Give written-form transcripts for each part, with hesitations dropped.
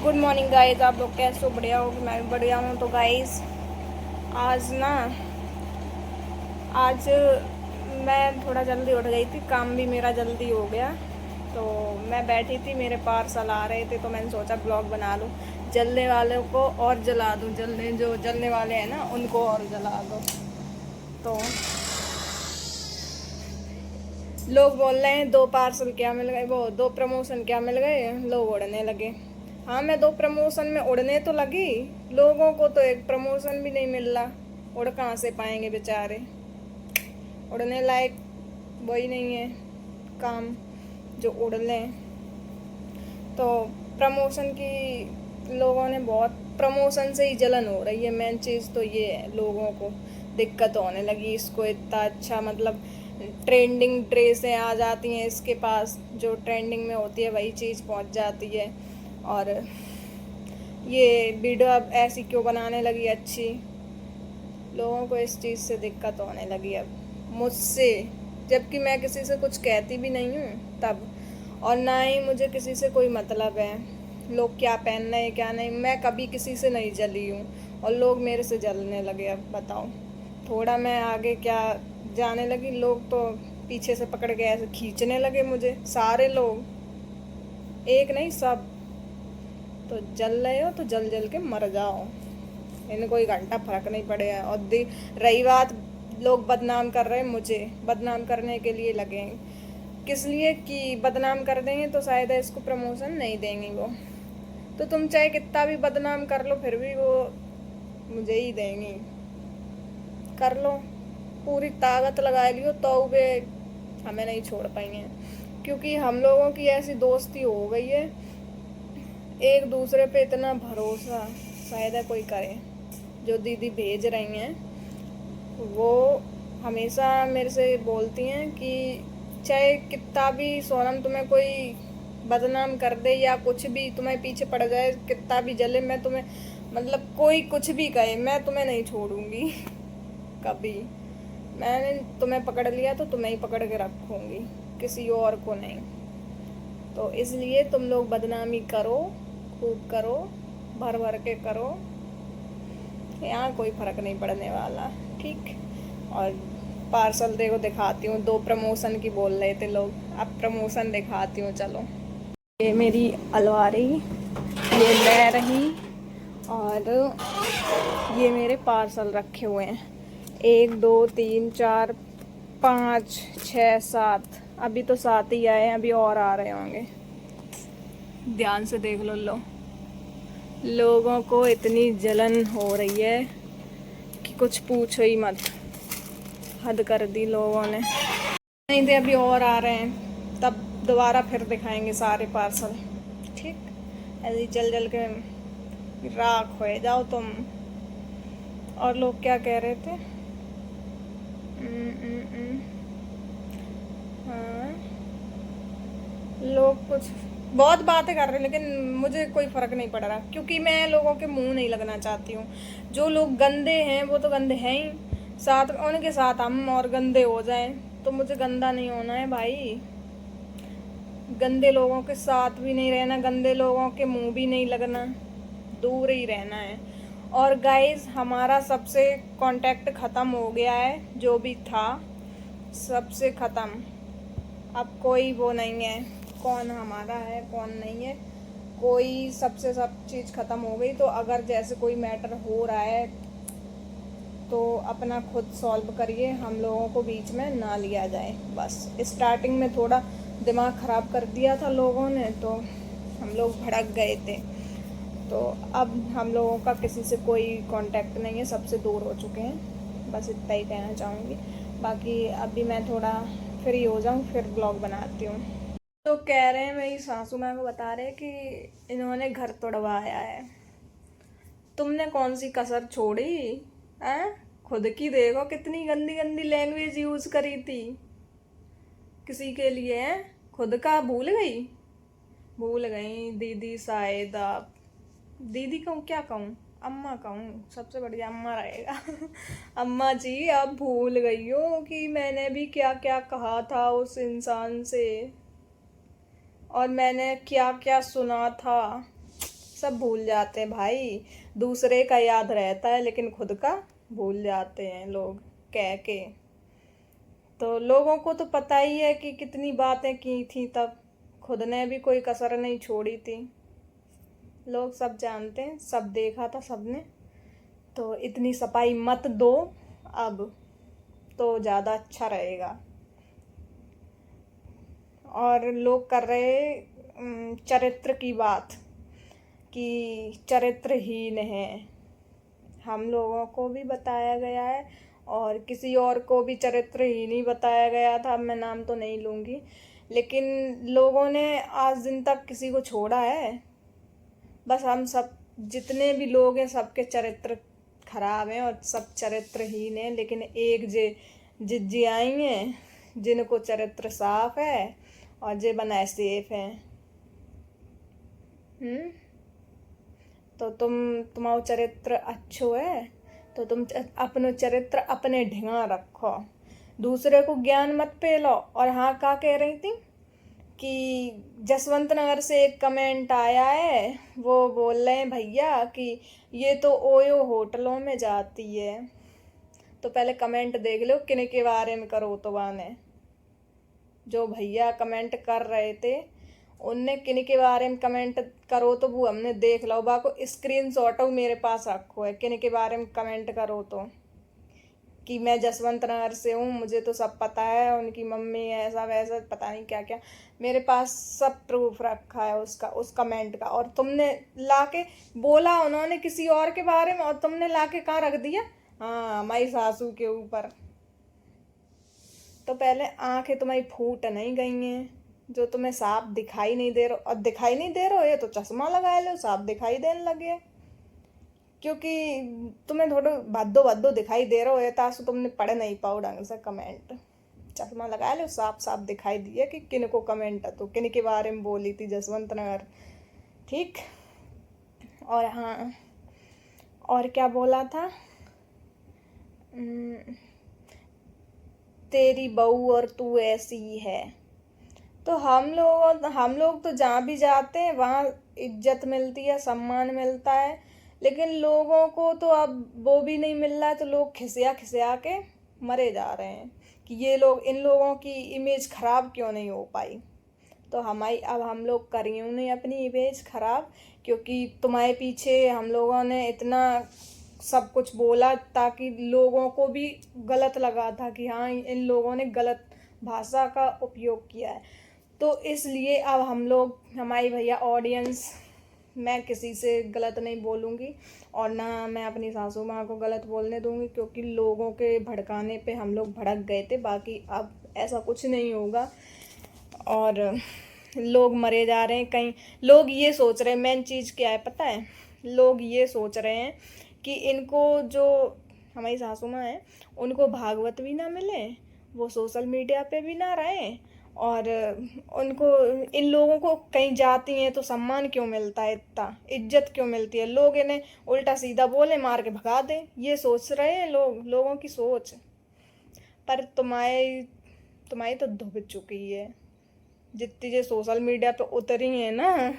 Good morning guys. आप लोग कैसे हो? बढ़िया हो? मैं भी बढ़िया हूँ। तो गाइस आज मैं थोड़ा जल्दी उठ गई थी, काम भी मेरा जल्दी हो गया। तो मैं बैठी थी, मेरे पार्सल आ रहे थे, तो मैंने सोचा ब्लॉग बना लूँ। जलने वालों को और जला दूँ, जो जलने वाले हैं ना उनको और जला दो। तो लोग बोल रहे हैं 2 पार्सल क्या मिल गए, वो 2 प्रमोशन क्या मिल गए, लोग उड़ने लगे। हाँ, मैं 2 प्रमोशन में उड़ने तो लगी, लोगों को तो एक प्रमोशन भी नहीं मिल रहा। उड़ कहाँ से पाएंगे बेचारे? उड़ने लायक वही नहीं है काम जो उड़ लें। तो प्रमोशन की लोगों ने बहुत, प्रमोशन से ही जलन हो रही है। मेन चीज़ तो ये है, लोगों को दिक्कत होने लगी। इसको इतना अच्छा मतलब ट्रेंडिंग ड्रेसें आ जाती हैं इसके पास, जो ट्रेंडिंग में होती है वही चीज़ पहुंच जाती है। और ये वीडियो अब ऐसी क्यों बनाने लगी अच्छी, लोगों को इस चीज़ से दिक्कत होने लगी अब मुझसे, जबकि मैं किसी से कुछ कहती भी नहीं हूँ तब। और ना ही मुझे किसी से कोई मतलब है लोग क्या पहन रहे हैं क्या नहीं। मैं कभी किसी से नहीं जली हूँ और लोग मेरे से जलने लगे। अब बताओ, थोड़ा मैं आगे क्या जाने लगी, लोग तो पीछे से पकड़ के ऐसे खींचने लगे मुझे, सारे लोग, एक नहीं सब। तो जल रहे हो तो जल जल के मर जाओ, इन्हें कोई घंटा फर्क नहीं पड़ेगा। और रही बात, लोग बदनाम कर रहे हैं, मुझे बदनाम करने के लिए लगे हैं। किस लिए कि बदनाम कर देंगे तो शायद इसको प्रमोशन नहीं देंगी वो। तो तुम चाहे कितना भी बदनाम कर लो फिर भी वो मुझे ही देंगी। कर लो, पूरी ताकत लगा लियो तो वे हमें नहीं छोड़ पाएंगे। क्योंकि हम लोगों की ऐसी दोस्ती हो गई है, एक दूसरे पे इतना भरोसा शायद है कोई करे। जो दीदी भेज रही हैं वो हमेशा मेरे से बोलती हैं कि चाहे कितना भी सोनम तुम्हें कोई बदनाम कर दे या कुछ भी तुम्हें पीछे पड़ जाए, कितना भी जले, मैं तुम्हें मतलब कोई कुछ भी कहे मैं तुम्हें नहीं छोड़ूंगी कभी। मैंने तुम्हें पकड़ लिया तो तुम्हें ही पकड़ के रखूंगी, किसी और को नहीं। तो इसलिए तुम लोग बदनामी करो, खूब करो, भर भर के करो, यहाँ कोई फर्क नहीं पड़ने वाला। ठीक। और पार्सल देखो दिखाती हूँ, 2 प्रमोशन की बोल रहे थे लोग, अब प्रमोशन दिखाती हूँ चलो। ये मेरी अलमारी, ये मैं रही, और ये मेरे पार्सल रखे हुए हैं 1 2 3 4 5 6 7। अभी तो 7 ही आए हैं, अभी और आ रहे होंगे। ध्यान से देख लो। लोगों को इतनी जलन हो रही है कि कुछ पूछो ही मत, हद कर दी लोगों ने। नहीं थे, अभी और आ रहे हैं, तब दोबारा फिर दिखाएंगे सारे पार्सल। ठीक, ऐसे जल जल के राख हो जाओ तुम। और लोग क्या कह रहे थे? हाँ, लोग कुछ बहुत बातें कर रहे हैं, लेकिन मुझे कोई फर्क नहीं पड़ रहा, क्योंकि मैं लोगों के मुंह नहीं लगना चाहती हूँ। जो लोग गंदे हैं वो तो गंदे हैं ही, साथ में उनके साथ हम और गंदे हो जाएं, तो मुझे गंदा नहीं होना है भाई। गंदे लोगों के साथ भी नहीं रहना, गंदे लोगों के मुंह भी नहीं लगना, दूर ही रहना है। और गाइस, हमारा सबसे कांटेक्ट ख़त्म हो गया है, जो भी था सबसे ख़त्म। अब कोई वो नहीं है कौन हमारा है कौन नहीं है, कोई सबसे सब चीज़ ख़त्म हो गई। तो अगर जैसे कोई मैटर हो रहा है तो अपना खुद सॉल्व करिए, हम लोगों को बीच में ना लिया जाए बस। स्टार्टिंग में थोड़ा दिमाग ख़राब कर दिया था लोगों ने, तो हम लोग भड़क गए थे। तो अब हम लोगों का किसी से कोई कांटेक्ट नहीं है, सबसे दूर हो चुके हैं, बस इतना ही कहना चाहूँगी। बाकी अभी मैं थोड़ा फ्री हो जाऊँ फिर ब्लॉग बनाती हूँ। तो कह रहे हैं, मेरी सासू माँ को बता रहे हैं कि इन्होंने घर तोड़वाया है। तुमने कौन सी कसर छोड़ी हैं? खुद की देखो, कितनी गंदी गंदी लैंग्वेज यूज करी थी किसी के लिए है, खुद का भूल गई दीदी। शायद आप दीदी कहूँ क्या कहूँ, अम्मा कहूँ, सबसे बढ़िया अम्मा रहेगा। अम्मा जी, आप भूल गई हो कि मैंने भी क्या क्या कहा था उस इंसान से, और मैंने क्या क्या सुना था। सब भूल जाते हैं भाई। दूसरे का याद रहता है लेकिन खुद का भूल जाते हैं लोग कह के। तो लोगों को तो पता ही है कि कितनी बातें की थी तब, खुद ने भी कोई कसर नहीं छोड़ी थी। लोग सब जानते हैं, सब देखा था सबने। तो इतनी सफाई मत दो अब, तो ज़्यादा अच्छा रहेगा। और लोग कर रहे चरित्र की बात कि चरित्रहीन है। हम लोगों को भी बताया गया है और किसी और को भी चरित्रहीन ही बताया गया था। अब मैं नाम तो नहीं लूँगी, लेकिन लोगों ने आज दिन तक किसी को छोड़ा है? बस हम सब जितने भी लोग हैं सबके चरित्र खराब हैं और सब चरित्रहीन हैं। लेकिन एक जिज्जी आई हैं जिनको चरित्र साफ है और जे बनाए सेफ हैं। तो तुम्हारा चरित्र अच्छो है तो तुम अपनो चरित्र अपने ढिंगा रखो, दूसरे को ज्ञान मत पेलो। और हाँ, क्या कह रही थी कि जसवंत नगर से एक कमेंट आया है, वो बोल रहे हैं भैया कि ये तो ओयो होटलों में जाती है। तो पहले कमेंट देख लो किन के बारे में करो तो वाने। जो भैया कमेंट कर रहे थे उनने किन के बारे में कमेंट करो तो वो हमने देख लो। बाको स्क्रीनशॉट मेरे पास रखो है किन के बारे में कमेंट करो तो, कि मैं जसवंत नगर से हूँ, मुझे तो सब पता है, उनकी मम्मी ऐसा वैसा पता नहीं क्या क्या। मेरे पास सब प्रूफ रखा है उसका, उस कमेंट का। और तुमने लाके बोला उन्होंने किसी और के बारे में और तुमने लाके कहाँ रख दिया? हाँ, हमारी सासू के ऊपर। तो पहले आंखें तुम्हारी फूट नहीं गई हैं जो तुम्हें साफ दिखाई नहीं दे रहा? और दिखाई नहीं दे रहा ये तो चश्मा लगा लो, साफ दिखाई देने लगे। क्योंकि तुम्हें थोड़ा भद्दो भद्दो दिखाई दे रहा हो तासु तुमने पढ़ नहीं पाओ ढंग से कमेंट। चश्मा लगा लो, साफ साफ दिखाई दिया कि किन को कमेंट है तो किन के बारे में बोली थी जसवंत नगर। ठीक। और हाँ, और क्या बोला था? तेरी बहू और तू ऐसी ही है। तो हम लोग तो जहाँ भी जाते हैं वहाँ इज्जत मिलती है, सम्मान मिलता है। लेकिन लोगों को तो अब वो भी नहीं मिल रहा है। तो लोग खिसिया खिसिया के मरे जा रहे हैं कि ये लोग, इन लोगों की इमेज खराब क्यों नहीं हो पाई। तो अब हम लोग करिए नहीं अपनी इमेज खराब, क्योंकि तुम्हारे पीछे हम लोगों ने इतना सब कुछ बोला ताकि लोगों को भी गलत लगा था कि हाँ, इन लोगों ने गलत भाषा का उपयोग किया है। तो इसलिए अब हम लोग, हमारी भैया ऑडियंस, मैं किसी से गलत नहीं बोलूँगी और ना मैं अपनी सासू माँ को गलत बोलने दूँगी, क्योंकि लोगों के भड़काने पे हम लोग भड़क गए थे। बाकी अब ऐसा कुछ नहीं होगा। और लोग मरे जा रहे हैं कहीं। लोग ये सोच रहे हैं, मेन चीज़ क्या है पता है? लोग ये सोच रहे हैं कि इनको, जो हमारी सासू माँ है, उनको भागवत भी ना मिले, वो सोशल मीडिया पे भी ना रहें, और उनको, इन लोगों को कहीं जाती हैं तो सम्मान क्यों मिलता है, इतना इज्जत क्यों मिलती है, लोग इन्हें उल्टा सीधा बोले मार के भगा दें। ये सोच रहे हैं लोगों की सोच। पर तुम्हारी तो धुप चुकी है। जितनी जो सोशल मीडिया पे उतरी है ना,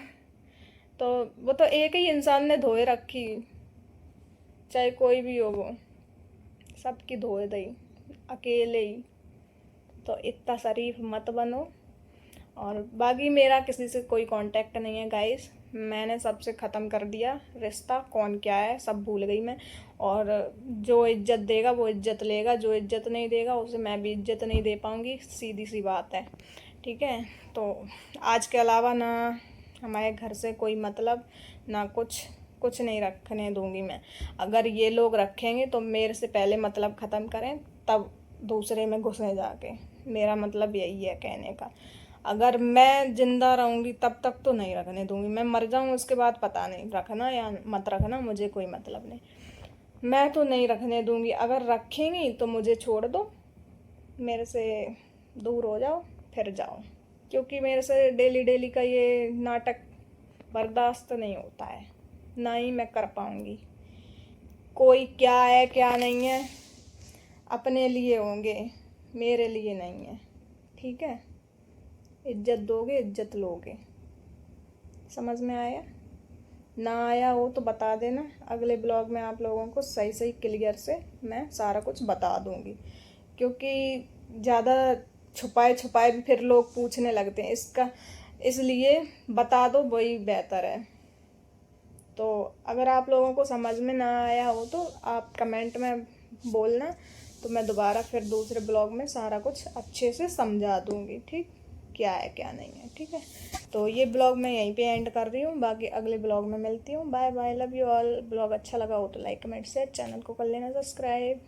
तो वो तो एक ही इंसान ने धोए रखी, चाहे कोई भी हो, वो सबकी धोए दई अकेले ही। तो इतना शरीफ मत बनो। और बाकी मेरा किसी से कोई कांटेक्ट नहीं है गाइस, मैंने सबसे ख़त्म कर दिया रिश्ता, कौन क्या है सब भूल गई मैं। और जो इज्जत देगा वो इज्जत लेगा, जो इज्जत नहीं देगा उसे मैं भी इज्जत नहीं दे पाऊँगी, सीधी सी बात है। ठीक है। तो आज के अलावा ना हमारे घर से कोई मतलब, ना कुछ नहीं रखने दूंगी मैं। अगर ये लोग रखेंगे तो मेरे से पहले मतलब ख़त्म करें, तब दूसरे में घुसें जाके। मेरा मतलब यही है कहने का। अगर मैं ज़िंदा रहूँगी तब तक तो नहीं रखने दूंगी। मैं मर जाऊँ उसके बाद पता नहीं, रखना या मत रखना मुझे कोई मतलब नहीं, मैं तो नहीं रखने दूंगी। अगर रखेंगी तो मुझे छोड़ दो, मेरे से दूर हो जाओ, फिर जाओ। क्योंकि मेरे से डेली डेली का ये नाटक बर्दाश्त नहीं होता है, ना ही मैं कर पाऊँगी। कोई क्या है क्या नहीं है अपने लिए होंगे, मेरे लिए नहीं है। ठीक है। इज्जत दोगे, इज्जत लोगे। समझ में आया? ना आया हो तो बता देना, अगले ब्लॉग में आप लोगों को सही सही क्लियर से मैं सारा कुछ बता दूंगी। क्योंकि ज़्यादा छुपाए छुपाए भी फिर लोग पूछने लगते हैं इसका, इसलिए बता दो वही बेहतर है। तो अगर आप लोगों को समझ में ना आया हो तो आप कमेंट में बोलना, तो मैं दोबारा फिर दूसरे ब्लॉग में सारा कुछ अच्छे से समझा दूंगी, ठीक, क्या है क्या नहीं है, ठीक है। तो ये ब्लॉग मैं यहीं पे एंड कर रही हूँ, बाकी अगले ब्लॉग में मिलती हूँ। Bye bye, love you all. Blog अच्छा लगा हो तो लाइक कमेंट शेयर, चैनल को कर लेना सब्सक्राइब।